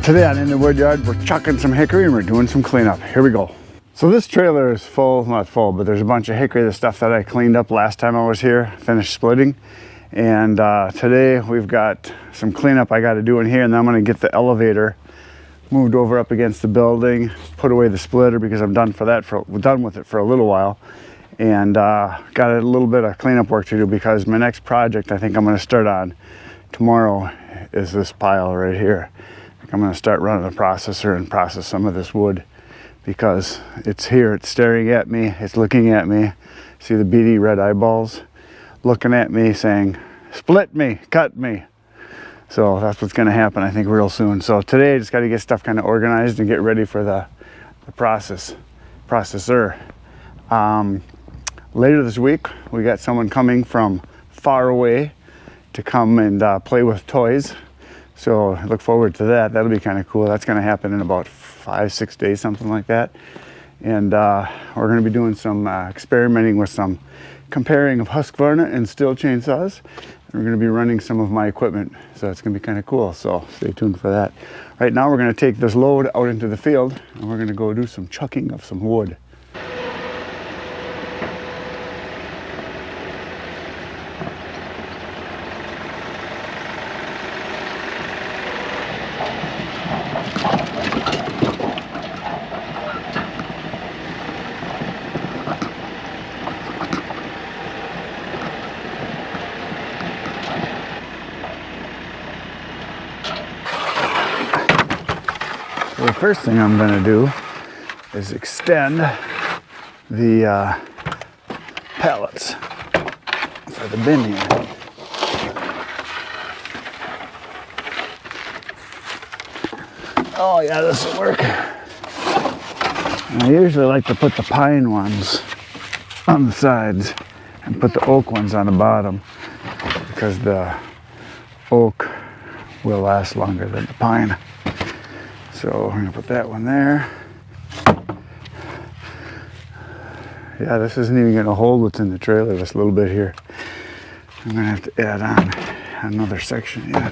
Today on In the Wood Yard, we're chucking some hickory and we're doing some cleanup. Here we go. So this trailer is full, not full, but there's a bunch of hickory, the stuff that I cleaned up last time I was here, finished splitting. And today we've got some cleanup I got to do in here, and then I'm going to get the elevator moved over up against the building, put away the splitter because I'm done with it for a little while. And got a little bit of cleanup work to do because my next project I think I'm going to start on tomorrow is this pile right here. I'm going to start running a processor and process some of this wood because it's here, it's staring at me, it's looking at me. See the beady red eyeballs looking at me saying, split me, cut me. So that's what's going to happen, I think, real soon. So today I just got to get stuff kind of organized and get ready for the processor. Later this week, we got someone coming from far away to come and play with toys. So I look forward to that. That'll be kind of cool. That's going to happen in about 5-6 days, something like that. And we're going to be doing some experimenting with some comparing of Husqvarna and Stihl chainsaws. We're going to be running some of my equipment, so it's going to be kind of cool. So stay tuned for that. Right now, we're going to take this load out into the field, and we're going to go do some chucking of some wood. So the first thing I'm going to do is extend the pallets for the bin here. Oh yeah, this will work. And I usually like to put the pine ones on the sides and put the oak ones on the bottom because the oak will last longer than the pine. So I'm gonna put that one there. Yeah, this isn't even gonna hold what's in the trailer, this little bit here. I'm gonna have to add on another section yet.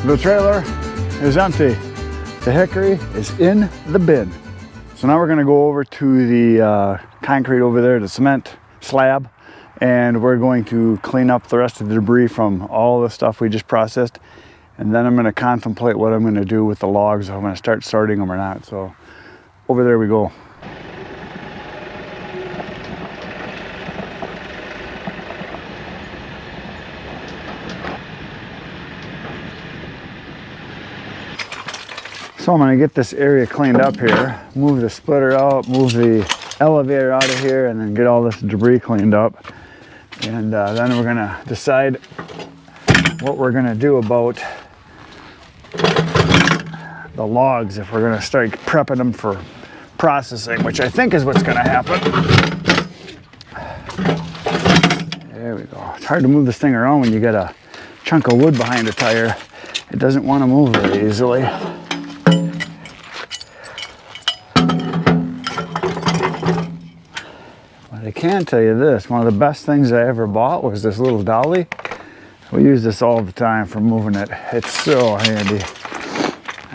The trailer is empty. The hickory is in the bin. So now we're going to go over to the concrete over there, the cement slab, and we're going to clean up the rest of the debris from all the stuff we just processed. And then I'm going to contemplate what I'm going to do with the logs. I'm going to start sorting them or not. So over there we go. So I'm going to get this area cleaned up here, move the splitter out, move the elevator out of here, and then get all this debris cleaned up. And then we're going to decide what we're going to do about the logs, if we're going to start prepping them for processing, which I think is what's going to happen. There we go. It's hard to move this thing around when you got a chunk of wood behind a tire. It doesn't want to move very easily. I can tell you this, one of the best things I ever bought was this little dolly. We use this all the time for moving it. It's so handy.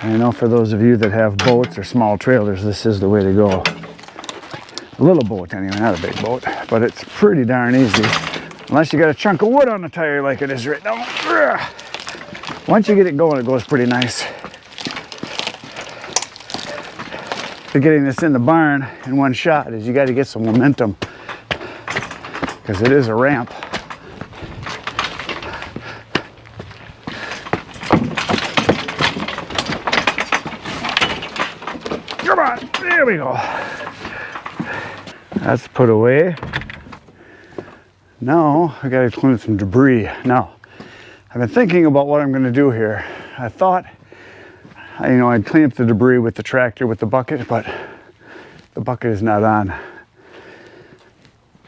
And I know for those of you that have boats or small trailers, this is the way to go. A little boat anyway, not a big boat, but it's pretty darn easy. Unless you got a chunk of wood on the tire like it is right now. Once you get it going, it goes pretty nice. For getting this in the barn in one shot is you got to get some momentum, because it is a ramp. Come on, there we go. That's put away. Now I gotta clean some debris. Now, I've been thinking about what I'm gonna do here. I thought, I'd clean up the debris with the tractor with the bucket, but the bucket is not on.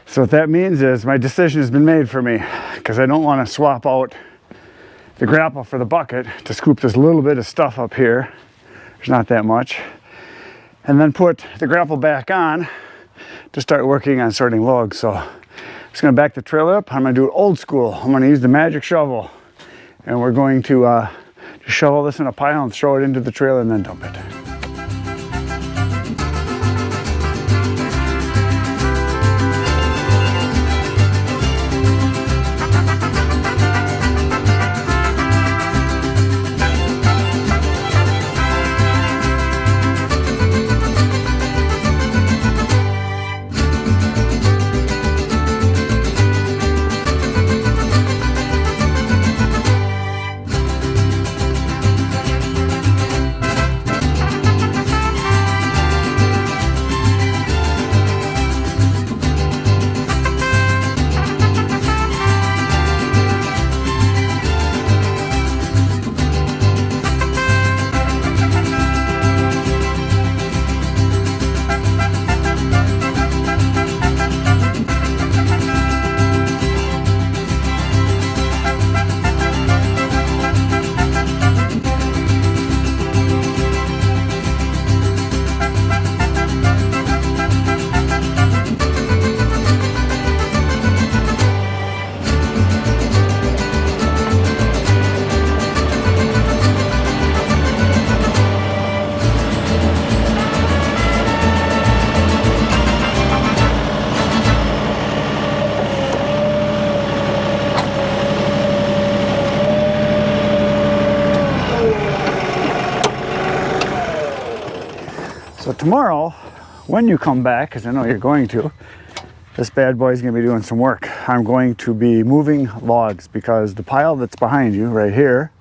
So what that means is my decision has been made for me, because I don't want to swap out the grapple for the bucket to scoop this little bit of stuff up here. There's not that much. And then put the grapple back on to start working on sorting logs. So I'm just gonna back the trailer up. I'm gonna do it old school. I'm gonna use the magic shovel, and we're going to just shovel this in a pile and throw it into the trailer and then dump it. So tomorrow, when you come back, because I know you're going to, this bad boy is going to be doing some work. I'm going to be moving logs because the pile that's behind you right here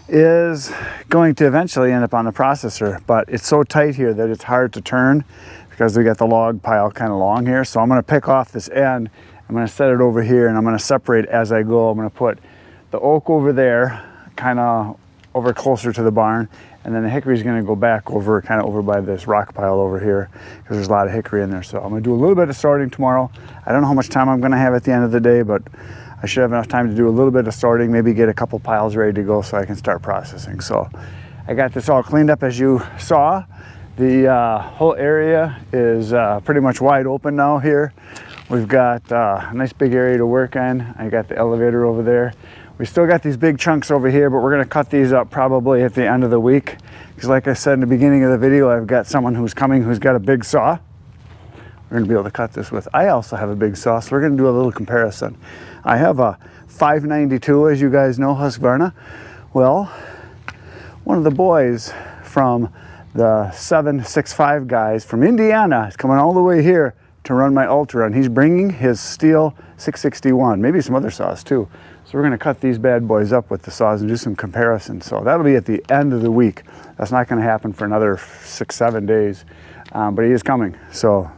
is going to eventually end up on the processor, but it's so tight here that it's hard to turn because we got the log pile kind of long here. So I'm going to pick off this end, I'm going to set it over here, and I'm going to separate as I go. I'm going to put the oak over there, kind of over closer to the barn, and then the hickory is going to go back over, kind of over by this rock pile over here, because there's a lot of hickory in there. So I'm going to do a little bit of sorting tomorrow. I don't know how much time I'm going to have at the end of the day, but I should have enough time to do a little bit of sorting, maybe get a couple piles ready to go so I can start processing. So I got this all cleaned up. As you saw, the whole area is pretty much wide open now here. We've got a nice big area to work on. I got the elevator over there. We still got these big chunks over here, but we're going to cut these up probably at the end of the week, because like I said in the beginning of the video, I've got someone who's coming who's got a big saw we're going to be able to cut this with. I also have a big saw, so we're going to do a little comparison. I have a 592, as you guys know, Husqvarna. Well, one of the boys from the 765 guys from Indiana is coming all the way here to run my Ultra, and he's bringing his steel 661, maybe some other saws too. So we're going to cut these bad boys up with the saws and do some comparisons. So that'll be at the end of the week. That's not going to happen for another 6-7 days, but he is coming, so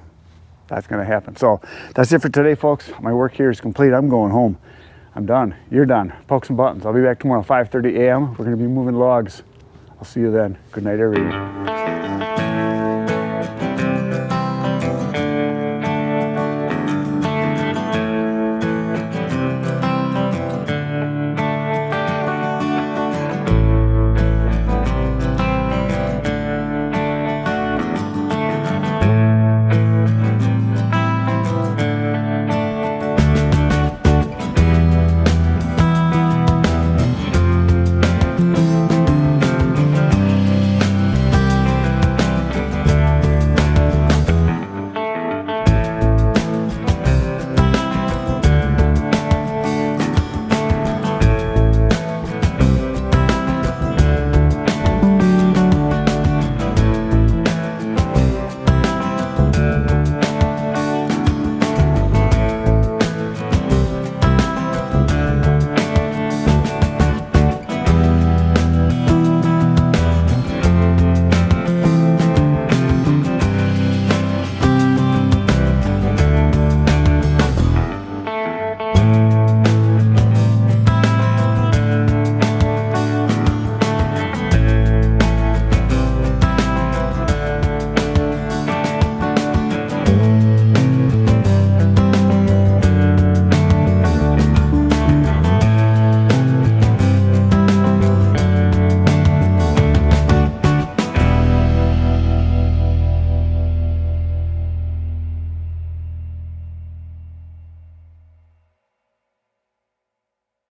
that's going to happen. So that's it for today, folks. My work here is complete. I'm going home. I'm done. You're done. Poke some buttons. I'll be back tomorrow at 5:30 a.m. We're going to be moving logs. I'll see you then. Good night, everyone.